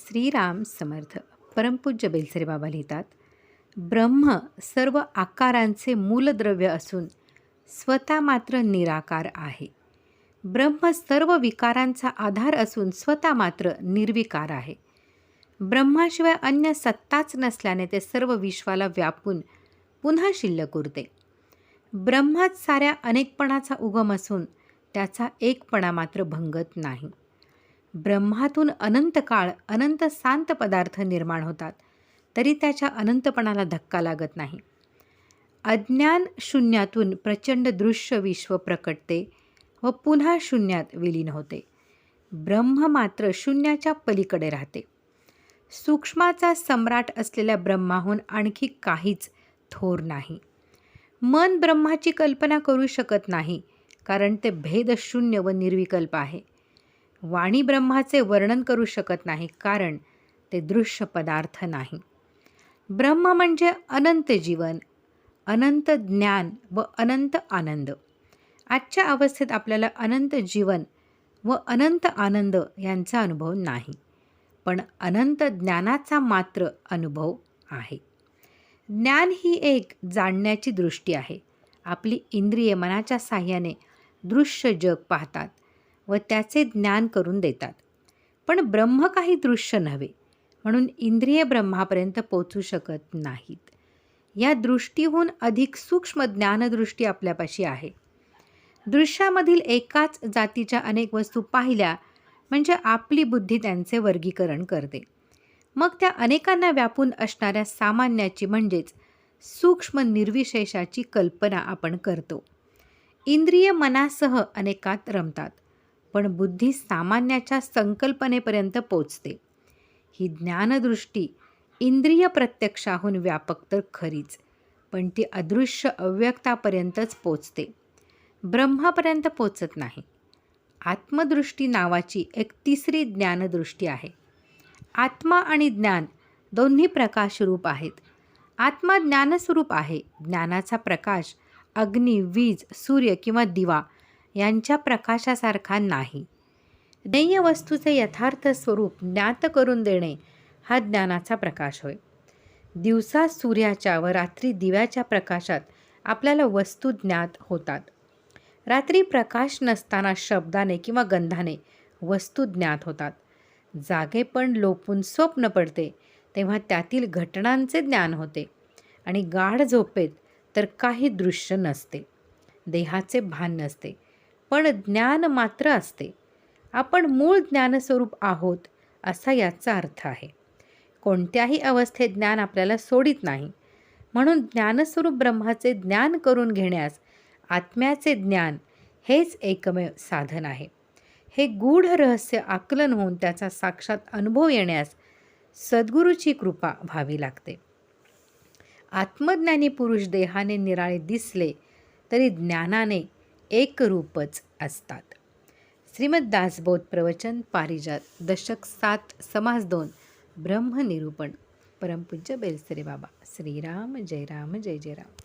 श्रीराम समर्थ. परमपूज्य बेलसरे बाबा लिहितात, ब्रह्म सर्व आकारांचे मूलद्रव्य असून स्वतः मात्र निराकार आहे. ब्रह्म सर्व विकारांचा आधार असून स्वतः मात्र निर्विकार आहे. ब्रह्माशिवाय अन्य सत्ताच नसल्याने ते सर्व विश्वाला व्यापून पुन्हा शिल्लक उरते. ब्रह्मात साऱ्या अनेकपणाचा उगम असून त्याचा एकपणा मात्र भंगत नाही. ब्रह्मातून अनंत काळ अनंत शांत पदार्थ निर्माण होतात, तरी त्याच्या अनंतपणाला धक्का लागत नाही. अज्ञान शून्यातून प्रचंड दृश्य विश्व प्रकटते व पुन्हा शून्यात विलीन होते. ब्रह्म मात्र शून्याच्या पलीकडे राहते. सूक्ष्माचा सम्राट असलेल्या ब्रह्माहून आणखी काहीच थोर नाही. मन ब्रह्माची कल्पना करू शकत नाही, कारण ते भेदशून्य व निर्विकल्प आहे. वाणी ब्रह्माचे वर्णन करू शकत नाही, कारण ते दृश्य पदार्थ नाही. ब्रह्म म्हणजे अनंत जीवन, अनंत ज्ञान व अनंत आनंद. आजच्या अवस्थेत आपल्याला अनंत जीवन व अनंत आनंद यांचा अनुभव नाही, पण अनंत ज्ञानाचा मात्र अनुभव आहे. ज्ञान ही एक जाणण्याची दृष्टी आहे. आपली इंद्रिये मनाच्या साह्याने दृश्य जग पाहतात व त्याचे ज्ञान करून देतात. पण ब्रह्म काही दृश्य नव्हे, म्हणून इंद्रिय ब्रह्मापर्यंत पोचू शकत नाहीत. या दृष्टीहून अधिक सूक्ष्म ज्ञानदृष्टी आपल्यापाशी आहे. दृश्यामधील एकाच जातीच्या अनेक वस्तू पाहिल्या म्हणजे आपली बुद्धी त्यांचे वर्गीकरण करते. मग त्या अनेकांना व्यापून असणाऱ्या सामान्याची म्हणजेच सूक्ष्म निर्विशेषाची कल्पना आपण करतो. इंद्रिय मनासह अनेकात रमतात, पण बुद्धी सामान्याच्या संकल्पनेपर्यंत पोचते. ही ज्ञानदृष्टी इंद्रिय प्रत्यक्षाहून व्यापक तर खरीच, पण ती अदृश्य अव्यक्तापर्यंतच पोचते, ब्रह्मापर्यंत पोचत नाही. आत्मदृष्टी नावाची एक तिसरी ज्ञानदृष्टी आहे. आत्मा आणि ज्ञान दोन्ही प्रकाशरूप आहेत. आत्मा ज्ञानस्वरूप आहे. ज्ञानाचा प्रकाश अग्नी, वीज, सूर्य किंवा दिवा यांच्या प्रकाशासारखा नाही. ज्ञेय वस्तूचे यथार्थ स्वरूप ज्ञात करून देणे हा ज्ञानाचा प्रकाश होय. दिवसा सूर्याच्या व रात्री दिव्याच्या प्रकाशात आपल्याला वस्तू ज्ञात होतात. रात्री प्रकाश नसताना शब्दाने किंवा गंधाने वस्तू ज्ञात होतात. जागेपण लोपून स्वप्न पडते तेव्हा त्यातील घटनांचे ज्ञान होते, आणि गाढ झोपेत तर काही दृश्य नसते, देहाचे भान नसते, पण ज्ञान मात्र असते. आपण मूळ ज्ञानस्वरूप आहोत असा याचा अर्थ आहे. कोणत्याही अवस्थेत ज्ञान आपल्याला सोडित नाही, म्हणून ज्ञानस्वरूप ब्रह्माचे ज्ञान करून घेण्यास आत्म्याचे ज्ञान हेच एकमेव साधन आहे. हे गूढ रहस्य आकलन होऊन त्याचा साक्षात अनुभव येण्यास सद्गुरूची कृपा व्हावी लागते. आत्मज्ञानी पुरुष देहाने निराळे दिसले तरी ज्ञानाने एकरूपच असतात. श्रीमद दासबोध प्रवचन पारिजात, दशक 7, समास 2, ब्रह्मनिरूपण. परमपूज्य बेलसरे बाबा. श्रीराम जय राम जय जय राम.